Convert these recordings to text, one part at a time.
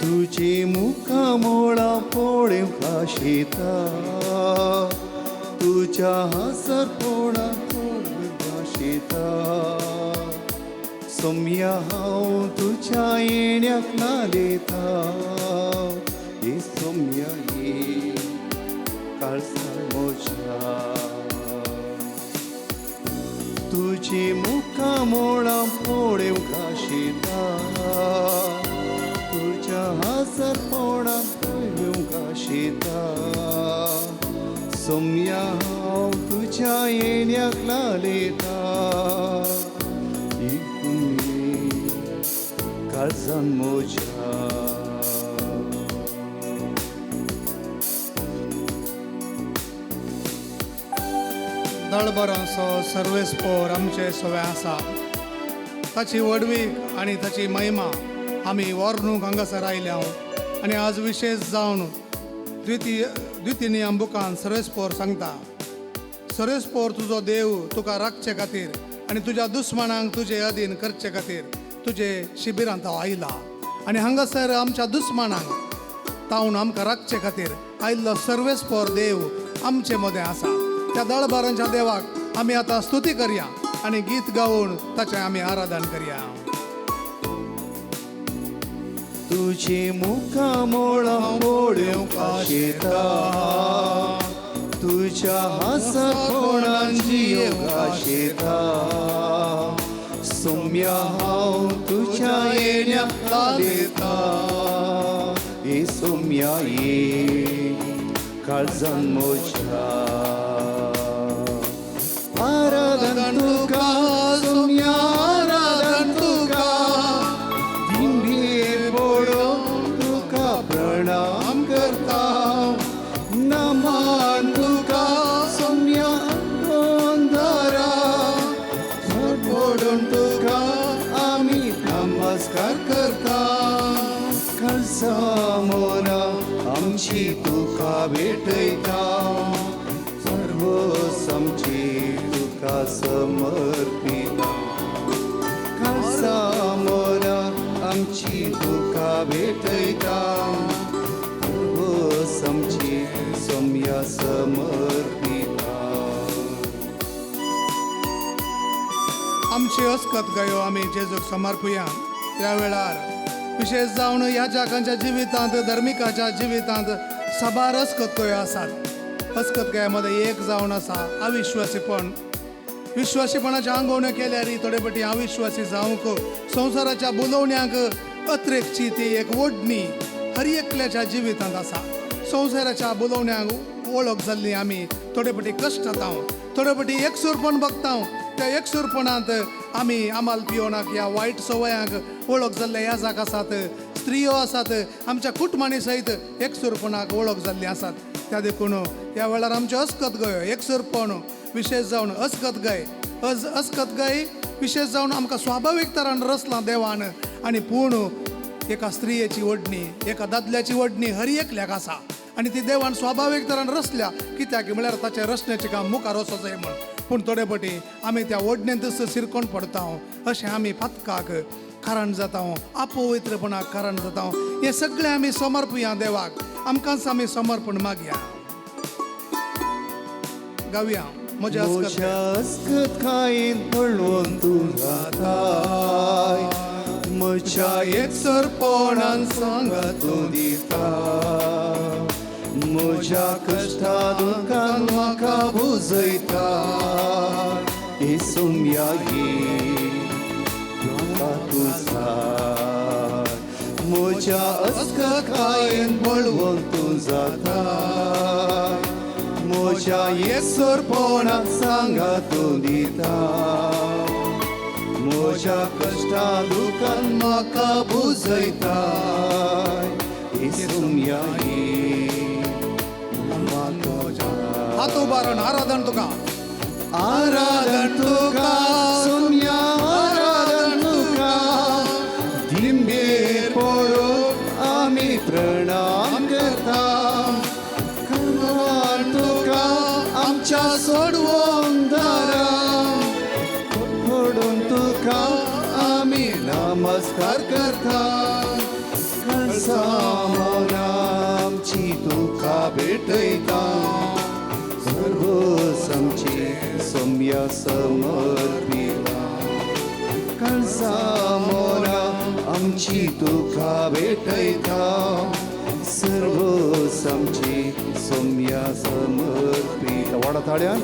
तुझे मुखामोळा पोळेव खाशेता तुझ्या हासर पोळा खाशेता सोम्या हांव तुझ्या येण्याक नालेता हे सोम्या ये काळसा मोजा तुझे मुखामोळा पोळेव खाशेता तुझ्या हासर पोळा पोळेव खाशेता सोम्या हांव तुझ्या येण्याक लालेता काळजान मोजा दळबरांचो सर्वेस्पोर आमचे सवे आसा ताची वडवीक आनी ताची महिमा आमी वर्णूक हांगासर आयल्या आनी आज विशेष जावन द्वितीय बुकान सर्वेस्पोर सांगता सर्वेस्पोर तुजो देव तुका राखचे खातीर आनी तुज्या दुस्मनांक तुजे अधीन करचे खातीर तुजे शिबिरांत हांव आयला आनी हांगासर आमच्या दुस्मनांक तावन आमकां राखचे खातीर आयिल्लो सर्वेस्पोर देव आमचे मदें आसा त्या दळबारांच्या देवाक आमी आतां स्तुती करया आनी गीत गावून ताचें आमी आराधन करया. तुझे मुखामोळा पोळेव खाशेता तुझ्या हासर पोळान जीव खाशेता सोम्या हांव तुझ्या येण्याक लालेता हे सोम्या ये काळजान मोजा आराधन तुका सोम्या आराधन तुका दिंडीर पडून तुका प्रणाम करता नमान तुका सोम्या अंधारा पडून तुका आमी नमस्कार करता काळजा मोना आमची तुका भेटयता सर्व आमची तुका समर्पिता काळजा मोना आमची तुका भेटयता सर्व आमची सोम्या समर्पिता. आमची अस्कत गयो आमी जेजूक समर्पुया. त्या वेळार विशेष जावन ह्या जगांच्या जिवितांत धर्मिकाच्या जिवितांत साबार अस्कत गयो आसात. अस्कत गयामध्ये एक जावन आसा अविश्वासीपण. विश्वासीपणाच्या आंगवण्यो केल्यार थोडे फाटी अविश्वासी जावंक संवसाराच्या बुलवण्यांक अत्रेकची ती एक ओडणी हर एकल्याच्या जिवितांत आसा. संवसाराच्या बुलवण्यांक वळख जाल्ली आमी थोडे फाटी कश्टात थोडे फाटी एकसूरपण बगता. त्या एकसूरपणांत आमी आमाल पियोनाक ह्या वायट सवयांक वळख जाल्ले ह्या जाग आसात. स्त्रियो आसात आमच्या कुटुंबांनी सयत एकसूरपणाक वळख जाल्ली आसात. त्या देखून ह्या वेळार आमचे अस्कत गयो एकसूरपण विशेष जावन अस्कत गय विशेष जावन आमकां स्वाभावीक तरान रचलां देवान आनी पूण एका स्त्रियेची ओडणी एका दादल्याची ओडणी हर एकल्याक आसा आनी ती देवान स्वाभावीक तरान रचल्या कित्याक म्हळ्यार ताचें रचण्याचें काम मुखार वचोचें म्हण. पूण थोडे फाटी आमी त्या ओडणेंत शिरकोन पडता अशें आमी पातकाक कारण जाता अपवित्रपणाक कारण जाता. हें सगळें आमी समर्पुया देवाक. आमकांच आमी समर्पण मागया. गावया म्हज्या अस्कत खायेन पळोवन तूं जाताय म्हज्या एकसरपणान सांगा तूं दिता म्हज्या कश्टा दुखान म्हाका बुजयता हे सोम्या ये म्हाका तूं जाय म्हज्या अस्कत खायेन पळोवन तूं जाताय म्हज्या एकसरपणान सांगा तूं दिता म्हज्या कश्टा दुखान म्हाका बुजयता हे सोम्या ये हात उबारून आराधन तुका सोम्या आराधन तुका दिंबेर पडून आमी प्रणाम करता तुका आमच्या सोडवून दारा पडून तुका आमी नमस्कार करता कळसामोना आमची तुका भेटयता सर्व समची सौम्य समर्पिता कळसामोना आमची तुका भेटयता सर्व समची सौम्य समर्पिता वाडा थाळ्यान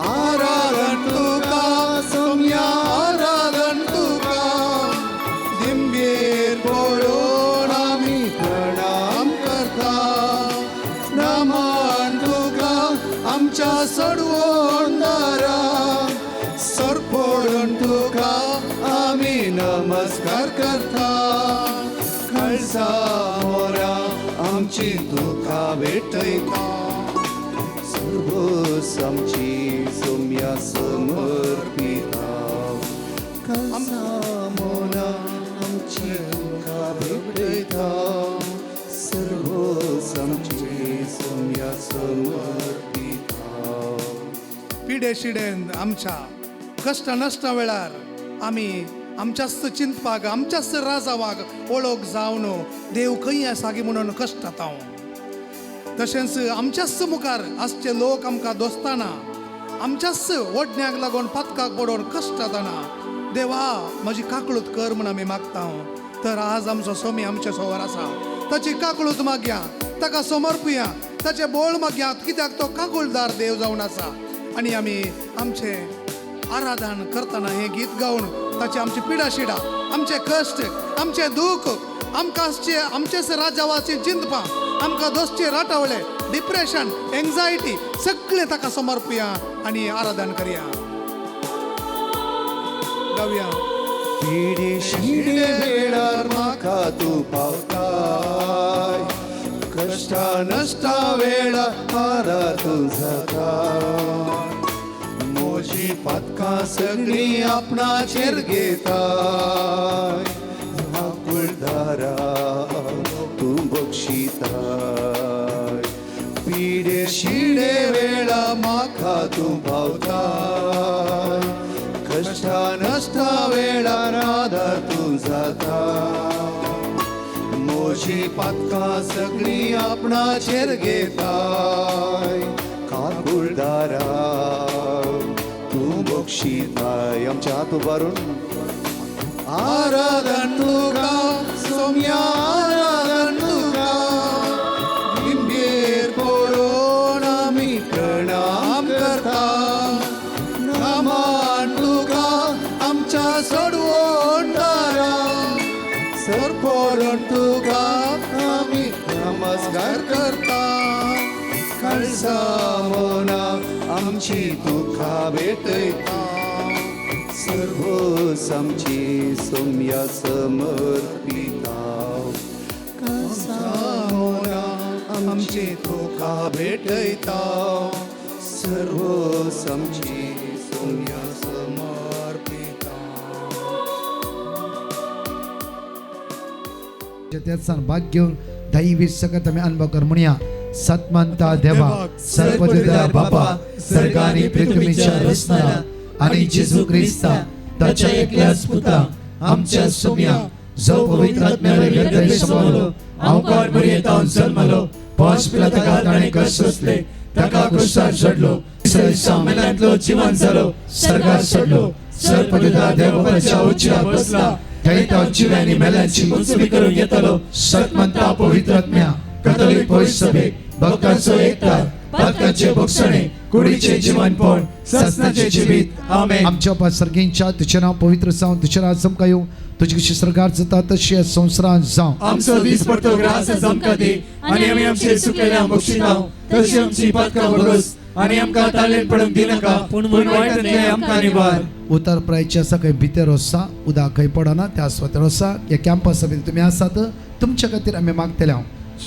आराधन तुका सौम्य आराधन तुका दिंबेर पडून आमी प्रणाम करता नमन तुका आमच्या सडवोंदारा सर पडून तुका आमी नमस्कार करता कळसामोरा आमची तुका भेटयता सर्व समची सौम्य समर्पिता कळसामोरा आमची तुका भेटयता सर्व समची सौम्य समर्पिता पिढे शिडेन आमच्या कष्ट नष्ट वेळार आमी आमच्याच चिंतपाक आमच्याच राजावाक ओळख जावन देव खंय आसा गे म्हणून कश्टात हांव तशेंच आमच्याच मुखार आसचे लोक आमकां दोस्ताना आमच्याच ओडण्याक लागून पातकाक पडोवन कश्टातना देवा म्हजी काकळूत कर म्हूण आमी मागता तर आज आमचो स्वामी आमचे समोर आसा ताची काकळूत मागया ताका समर्पया ताचे बोळ मागया कित्याक तो काकुळदार देव जावन आसा आनी आमी आमचे आराधन करतना हे गीत गावन ताची आमची पिडा शिडा आमचे कश्ट आमचे दूख आमकां आमचेच राजावाची चिंतपा आमकां दोस्ती राटावले डिप्रेशन एंजायटी सगळे ताका समर्पया आनी आराधन करया गावया पिढे शिडे वेळार म्हाका तूं पावताय कष्टा नष्टा वेळार हारा तूं जाता मोजी पातकां सगळी आपणाचेर घेताय आकुळदारा तूं बक्षिताय पिढे शिडे वेळा म्हाका तूं पावताय कष्टा नष्टा वेळार आदार तूं जाता मोजी पातकां सगळी आपणाचेर घेताय काकुळदारा तूं बक्षिताय आमचे हात उबारून आराधन तुका सौम्य आराधन तुका लिंबेर पडून आमी प्रणाम करता नमन तुका आमच्या सडवोंदारा सर पडून तुका आमी नमस्कार करता कळसामोना आमची तुका भेटयता सर्व समची सौम्य समर्पिता कळसामोना आमची तुका भेटयता सर्व समची सौम्य समर्पिता त्याचा भाग घेऊन दैवी सकत आम्ही अनुभव कर म्हणूया सत्मंता देवा सर्वपिता बापा सर्गानी पृथ्वीच्या रचणारा आणि जेजू ख्रिस्ता त्याच्या एकल्याच पुता आमच्या सौम्या जो पवित्र आत्म्याने हृदय समावलो अवकाळ मर्यादान जन्मलो पाच पिलाता ताणे कष्ट सोसले ताका क्रुसार चढलो सामन्यांतलो जीवन जालो सर्गार चढलो सर्वपिता देवाच्या उच्चार बसला थंय जिव्यांनी मेल्यांची मुंजवी करून येतलो सत्मंता पवित्र आत्म्या कॅथोलिक पवित्र सभे भक्तांचो एकता पातकाचे भोगसणे कुडीचे जीवनपण सस्नाचे जीवित आमेन आमच्या पासर्गींच्या तुझे नाव पवित्र जावं तुझे राज चमका येवं तुझी कशी सरकार जाता तशी संवसारांत जावं आमचो दीस पडतो ग्रास चमका दी आनी आमी आमचे सुकलेल्या बक्षितांव तशी आमची पातकां भोगोस आनी आमकां तालेन पडूंक दिनाका पूण वायटांतले आमकां निवार उतार प्रायच्या सकाळी भितर आसा उदक खंय पडना त्या स्वतर आसा ह्या कॅम्पस सभेत तुमी आसात तुमच्या खातीर आमी मागतले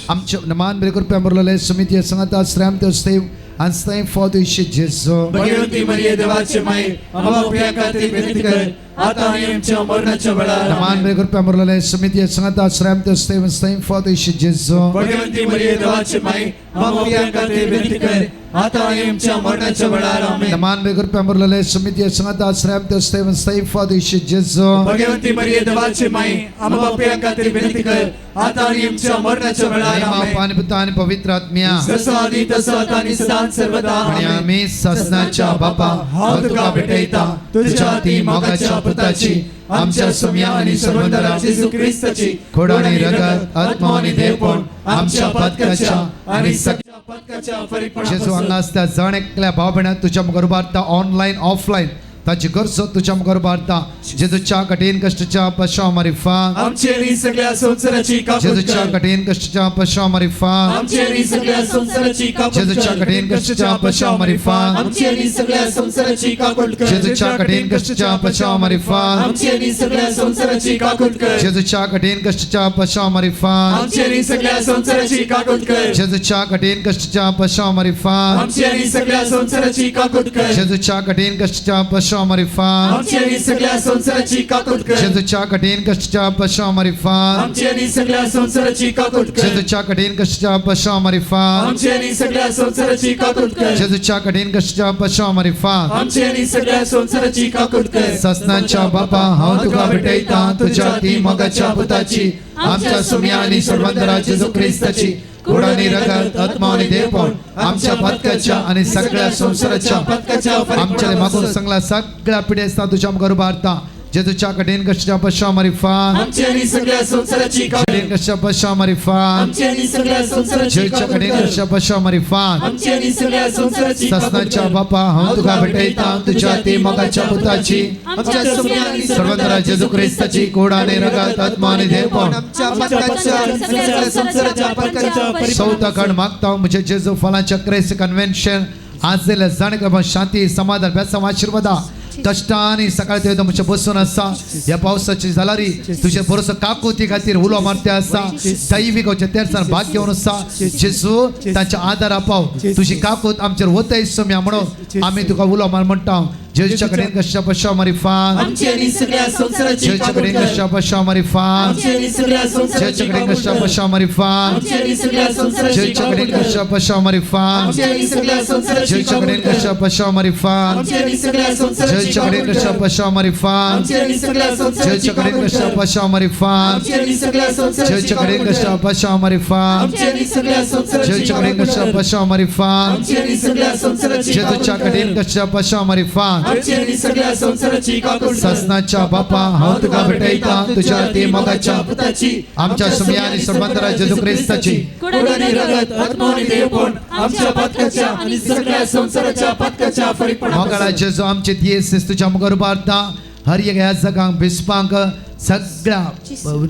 आमचे नमान बरे करपी आमरलेले समिती सांगात आश्रम ते सेव and thank for the Jesu. भगवती मरिये देवाचे माये आम्हा उपया खातीर विनंती कर आता आणि आमच्या मरणाच्या वेळार Naman may kurpa morlale sumiti sangata sram to stay with staying for the ishi Jesu. Bhagwanti मरिये देवाची माई आम्हा प्रियांकाते विनंती कर आता आणि आमच्या मरणाच्या वेळार आमेन Naman may kurpa morlale sumiti sangata sram to stay with staying for the ishi Jesu. Bhagwanti मरिये देवाची माई आम्हा प्रियांकाते विनंती कर आता आणि आमच्या मरणाच्या वेळार Nama आमेन pani puta ani pavitra atmiya. जसं आधी तसं आता आणि सदा सर्वदा आणि आमेन आम्ही ससनाच्या बापा हाव तुका भेटयता तुझ्या ती मोगाच्या पुताची आमच्या सुम्या आणि सर्वंदरा येशू ख्रिस्ताची खोडाने रगत आत्मा आणि देवपण आमच्या पदकाच्या आणि सगळ्या पदकाच्या जेजू परिपूर्ण हांगा आसता जाण एकल्या भाव भयणां तुझ्या मुखार उबारता ऑनलायन ऑफलायन ताची गरजो तुझ्या मुखार उबारता जेजूच्या कठीण कश्टाच्या पश्चाव मारिफान आमचे आणि सगळ्या संसाराची कापूट जेजूच्या कर कठीण कश्टाच्या पश्चाव मारिफान आमचे आणि सगळ्या संसाराची कापूट जेजूच्या कर कठीण कश्टाच्या पश्चाव मारिफान आमचे आणि सगळ्या संसाराची कापूट कर जेजूच्या कठीण कश्टाच्या पश्चाव मारिफान आमचे आणि सगळ्या संसाराची कापूट कर जेजूच्या कठीण कश्टाच्या पश्चाव मारिफान आमचे आणि सगळ्या संसाराची कापूट कर जेजूच्या कठीण कश्टाच्या पश्चाव मारिफान आमचे आणि सगळ्या संसाराची कापूट कर जेजूच्या कठीण कश्टाच्या पश्चाव मारिफान आमचे आणि सगळ्या संसाराची कापूट कर जेजूच्या कठीण कश्टाच्या पश्चाव मारिफान आमचे आणि सगळ्या संसाराची कापूट कर जेजूच्या कठीण कश्टाच्या पश्चाव मारिफान आमचे आणि सगळ्या संसाराची कापूट कर जेजूच्या कठीण कश्टाच्या पश्चाव मारिफान आमचे आणि सगळ्या संसाराची कापूट कर ससनाच्या बापा हांव तुका भेटयता तुझ्या ती मोगाच्या पुताची आमच्या सुम्या आणि सर्वंदरा जेजू ख्रिस्ताची खोडानी रगत आत्मा आणि देवपण आमच्या पदकाच्या आणि सगळ्या संसाराच्या पदकाच्या आमच्या मागून सांगला सगळ्या पिढी असता तुझ्या मुखार उबारता जेजूच्या कठीण कश्टाच्या पश्चाव मारिफान आमचे आणि सगळ्या संसाराची कापूट कठीण कश्टाच्या पश्चाव मारिफान आमचे आणि सगळ्या संसाराची जेजूच्या कापूट कठीण कर कश्टाच्या पश्चाव मारिफान आमचे आणि सगळ्या संसाराची कापूट ससनाच्या कर बापा हांव तुका भेटयता तुझ्या ती मोगाच्या पुताची आमच्या सुम्या आणि सर्वंदरा जेजू ख्रिस्ताची खोडाने रगत आत्मा आणि देवपण आमच्या पदकाच्या आणि सगळ्या संसाराच्या पदकाच्या परिपूर्ण चौथा कण मागता म्हणजे जेजू फलांच्या क्रेस कन्व्हेन्शन आज जाल्या जाणक्रम शांती समाधान बेसम आशीर्वादा कष्टांनी सकाळी ते म्हणजे बसून आसा या पावसाची जालारी तुझे बरोसो काकुती खातीर उलो मारते आसा दैविक तेरसान भाग घेवन आसा जेजू तांच्या आदार पाव तुझी काकूत आमचेर वतय सोम्या म्हणून आमी तुका उलो मार म्हणटा जेजूच्या कडेन कशा पश्चा मारिफान आमचे आणि सगळ्या संसाराची जेजूच्या कापूट कडेन कर कशा पश्चा मारिफान आमचे आणि सगळ्या संसाराची जेजूच्या कडेन कापूट कशा कर पश्चा मारिफान आमचे आणि सगळ्या संसाराची जेजूच्या कापूट कडेन कर कशा पश्चा मारिफान आमचे आणि सगळ्या संसाराची जेजूच्या कडेन कापूट कशा कर पश्चा मारिफान आमचे आणि सगळ्या संसाराची जेजूच्या कडेन कापूट कशा कर पश्चा मारिफान आमचे आणि सगळ्या संसाराची जेजूच्या कडेन कापूट कशा कर पश्चा मारिफान आमचे आणि सगळ्या संसाराची जेजूच्या कडेन कापूट कशा कर पश्चा मारिफान आमचे आणि सगळ्या संसाराची जेजूच्या कडेन कापूट कशा कर पश्चा मारिफान आमचे आणि सगळ्या संसाराची जेजूच्या कापूट कडेन कर कशा पश्चा मारिफान आमचे आणि सगळ्या संसाराची कापूट कर ससनाच्या बापा हांव तुका भेटयता तुझ्या ती मोगाच्या पुताची आमच्या सुम्या आणि सर्वंदरा जेजू ख्रिस्ताची खोडानी रगत आत्मा आणि देवपण आमच्या पदकाच्या आणि सगळ्या संसाराच्या पदकाच्या परिपूर्ण मोगाळा जेजू आमचे दियेस तुझ्या मुखार उबारता हर एक ह्या जगांक भिस्पांक सगळ्या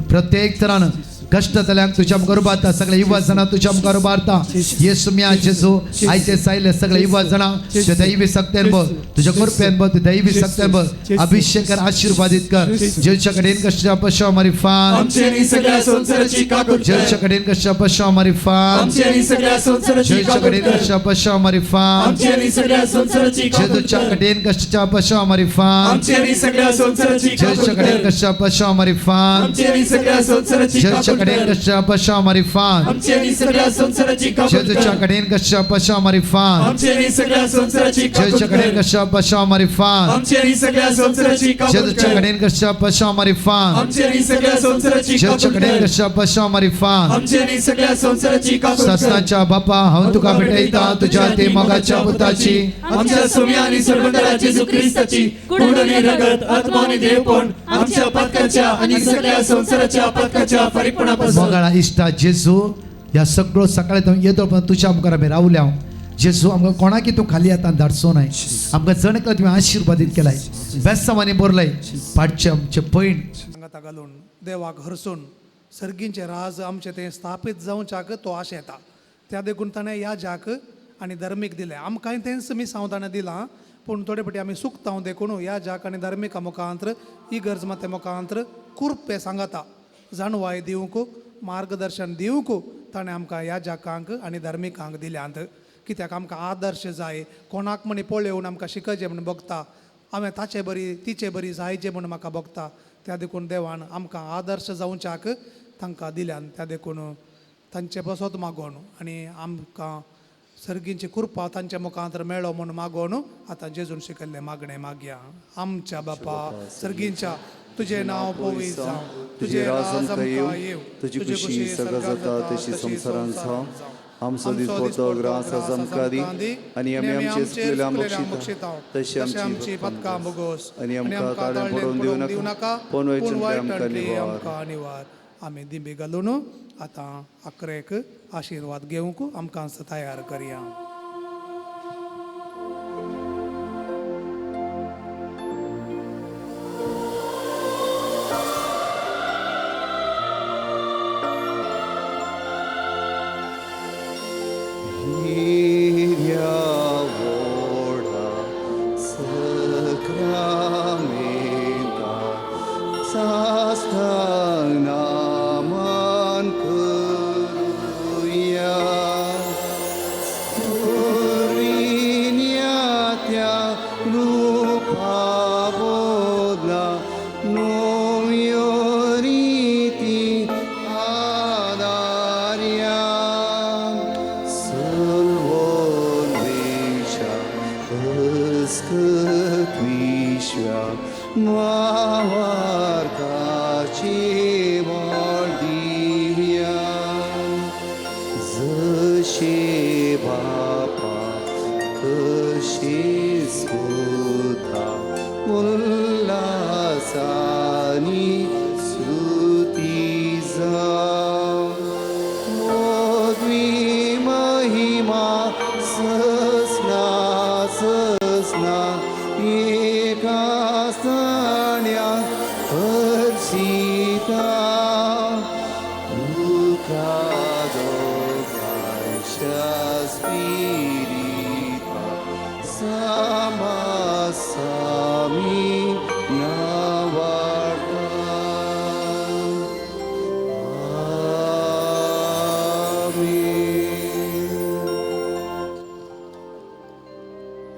प्रत्येक तरान कष्टतल्यांक तुझ्या मुखार उबारता सगळ्या युवा जाणां तुझ्या मुखार उबारता येसू म्या जेजू आयचे सायले सगळ्या युवा जाणां तुझ्या दैवी सक्तेन बघ तुझ्या कृपेन बघ तुझ्या दैवी सक्तेन बघ अभिषेक कर आशीर्वादित कर जेजूच्या कडेन कशा पश्चा मारिफान आमचे आणि सगळ्या संसाराची कापूट कर जेजूच्या कडेन कशा पश्चा मारिफान आमचे आणि सगळ्या संसाराची जेजूच्या कापूट कडेन कर कशा पश्चा मारिफान आमचे आणि सगळ्या संसाराची कापूट जेजूच्या कर कडेन कशा पश्चा मारिफान आमचे आणि सगळ्या संसाराची कापूट जेजूच्या कडेन कर कशा पश्चा मारिफान आमचे आणि सगळ्या संसाराची जेजूच्या कापूट कडेन कर कशा पश्चा मारिफान आमचे आणि सगळ्या संसाराची कापूट जेजूच्या कर कडेन कशा पश्चा मारिफान आमचे आणि सगळ्या संसाराची कापूट जेजूच्या कडेन कर कशा पश्चा मारिफान आमचे आणि सगळ्या संसाराची कापूट जेजूच्या कर कडेन कशा पश्चा मारिफान आमचे आणि सगळ्या संसाराची जेजूच्या कापूट कडेन कर कशा पश्चा मारिफान आमचे आणि सगळ्या संसाराची कापूट कर ससनाच्या बापा हांव तुका भेटयता तुझ्या ते मोगाच्या पुताची आमच्या सोम्या आणि सर्वंदरा जेजू ख्रिस्ताची खोडानी रगत आत्मा आणि देवपण आमच्या पदकाच्या आणि सगळ्या संसाराच्या पदकाच्या परिपूर्णपासून मोगाळा इश्टा जेजू ह्या सगळो सकाळी तो येतो पण तुझ्या मुखार आमी रावल्या जेजू आमकां कोणाकी तूं खाली आतां धाडचो न्हय आमकां जणकला तुवें आशिर्वादीत केलाय बेस्तांवांनी बरलय पाडचे आमचे पैण सांगाता घालून देवाक हरसून सर्गींचे राज आमचे ते स्थापीत जावच्याक तो आश येता त्या देखून ताणें ह्या जाक आनी धर्मीक दिले आमकां तेंच मी सावधान दिलां पूण थोडे फाटी आमी सुकतां देखून ह्या जाक आनी धर्मिका मुखांतर इगर्ज माते मुखांतर कुर्पे सांगाता जाणवाय दिवंक मार्गदर्शन दिवंक ताणें आमकां ह्या जाकांक आनी धर्मिकांक दिल्यांत कित्याक आमकां आदर्श जाय कोणाक म्हणी पळोवन आमकां शिकचें म्हण बगता हांवें ताचे बरी तिचे बरी जायचे म्हूण म्हाका भोगता त्या देखून देवान आमकां आदर्श जावच्याक तांकां दिल्यान त्या देखून तांचे बसत मागोवन आनी आमकां सर्गींची कृपा तांच्या मुखांतर मेळ्ळो म्हूण मागोवन आतां जेजून शिकयल्लें मागणें मागया. आमच्या बापा सर्गींच्या तुजें नांव पवित्र जावं, तुजें राज आमकां येवं, तुजी खुशी सगळं जाता तशी संवसारांत जावं. आमचो दीस पडतो ग्रास आमकां दी आनी आमी आमचे चुकलेल्या बक्षिता तशी आमची पदकां बोगोस आनी आमकां ताळें पडोवन दिवं नाका पूण वायटांतली आमकां निवार. आमी दिबी घालून आतां अकरेक आशिर्वाद घेवंक आमकां तयार करया.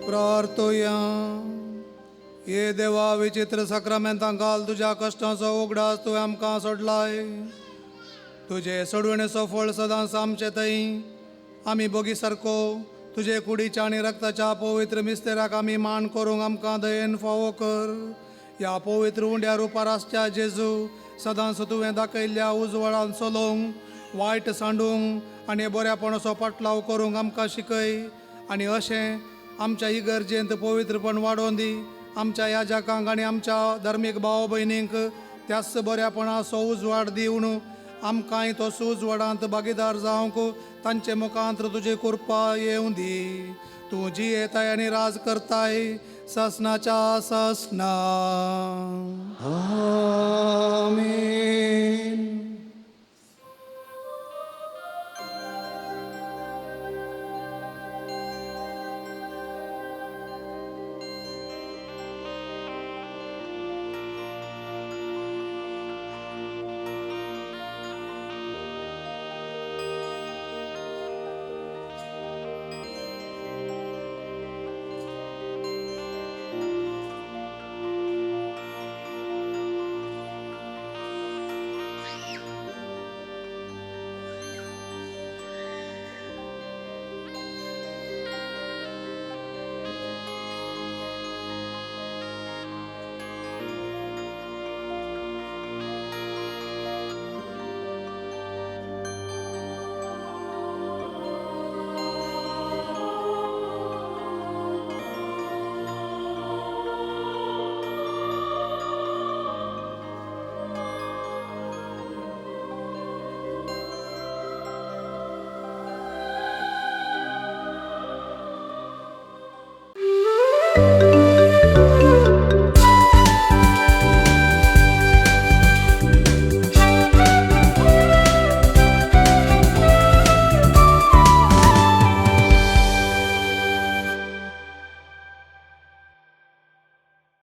प्रार्थोया. ये देवा विचित्र सक्रामेंतां घाल तुज्या कश्टांचो उगडास तुवें आमकां सोडलाय. तुजे सोडवणेचो फळ सदांच आमचे थंय आमी बोगी सारको तुजे कुडीच्या आनी रक्ताच्या पवित्र मिस्तेराक आमी मान करूंक आमकां दयेन फावो कर. ह्या पवित्र उंड्या रुपार आसच्या जेजू सदांच तुवें दाखयल्ल्या उजवळान चलोवंक वायट सांडूंक आनी बऱ्यापणाचो पाटलाव करूंक आमकां शिकय. आनी अशें आमच्या इगर्जेंत पवित्रपण वाडोवन दी. आमच्या याजकांक आनी आमच्या धर्मीक भाव भयणींक त्याच बऱ्यापणाचो उजवाड दिवन आमकांय तो उजवाडांत भागीदार जावंक तांचे मुखांतर तुजी कृपा येवं दी. तूं जी येताय आनी राज करताय ससनाच्या ससना. आमेन.